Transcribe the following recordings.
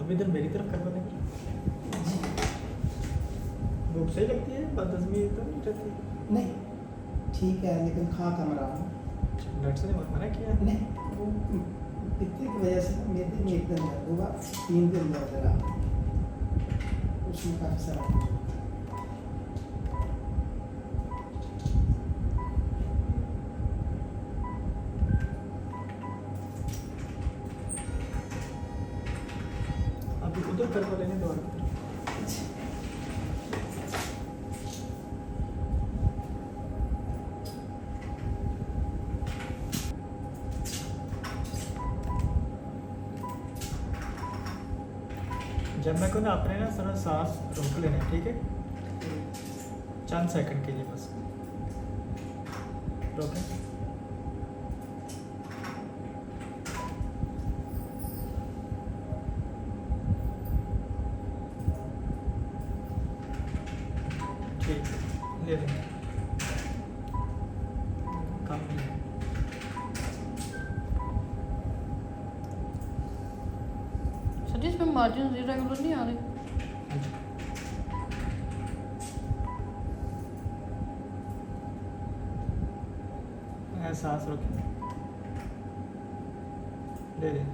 अब इधर मेरी तरफ करवा देंगे। भूख सही लगती है, बदहजमी तो नहीं रहती? नहीं ठीक है, लेकिन खा कम रहा हूँ। डॉक्टर ने मना किया? नहीं वो पित्त की वजह से मेरे में एकदम दर्द हुआ, 3 दिन दर्द रहा, उसमें काफ़ी सारा कुछ हुआ। अभी उधर करवा लेने दो। जब मैं को ना अपने ना थोड़ा सांस रोक लेना है, ठीक है? चंद सेकंड के लिए बस रोकें। ठीक है, ले लेंगे। काम नहीं है। सर जी इसमें मार्जिन इरेगुलर नहीं आ रहे? हाँ जी। सांस रोकें, ले लें।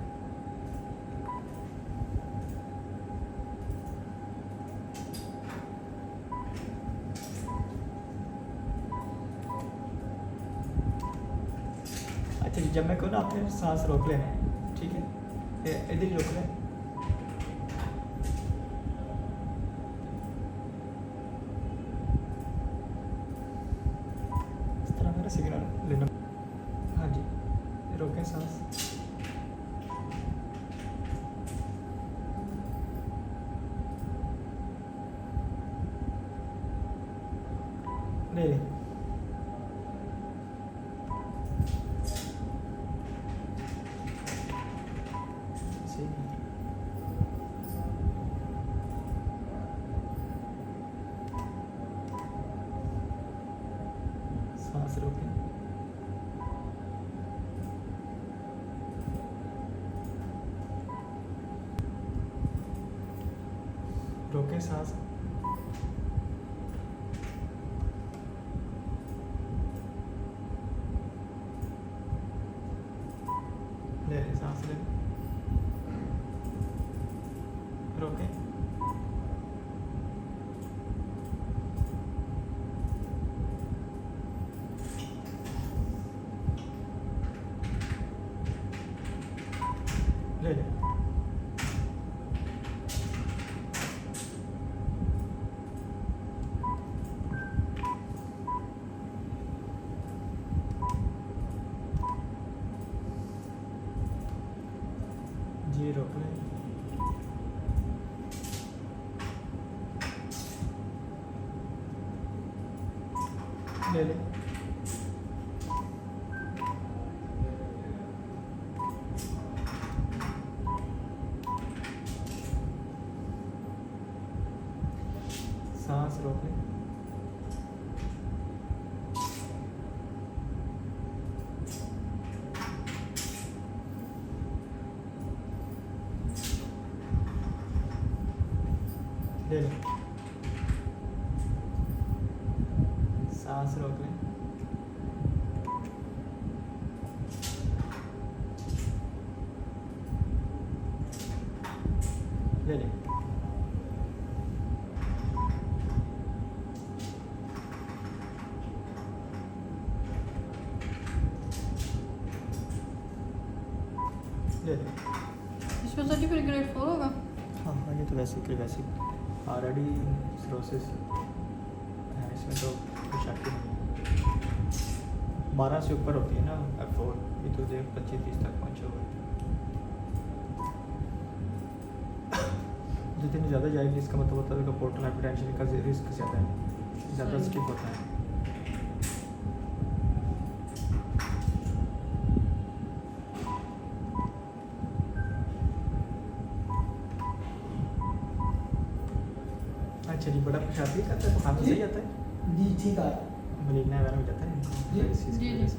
अच्छा, जब मैं कहूँ ना आपने सांस रोक लेना है, ठीक है? इधर ही रोक लें। इस तरह मेरा सिग्नल लेना। हाँ जी, रोकें सांस। ले लें। सही है। सांस रोकें। रोकें सांस। ले लें सांस, ले लें। रोकें। ले लें। जी रोक लें। ले लें। सांस रोक लें। ले लें। सांस रोक लें। ले लें। ले लें। इसमें सर जी फिर ग्रेड 4 होगा? हाँ हाँ, ये तो वैसे कि वैसे ऑलरेडी सिरोसिस है, इसमें तो कुछ शक ही नहीं। 12 से ऊपर होती है ना F4, ये तो देख 25-30 तक पहुँचे हुए। जितनी ज़्यादा जाएगी इसका मतलब होता है कि पोर्टल हाइपरटेंशन का रिस्क ज़्यादा है, ज़्यादा सही। स्टिक होता है। अच्छा जी, बड़ा पेशाब भी करता है, खाना सही आता है, जी ठीक है। मलिग्ना वगैरह हो जाता है इनको जी, इस चीज़ की जी, वजह जी। से।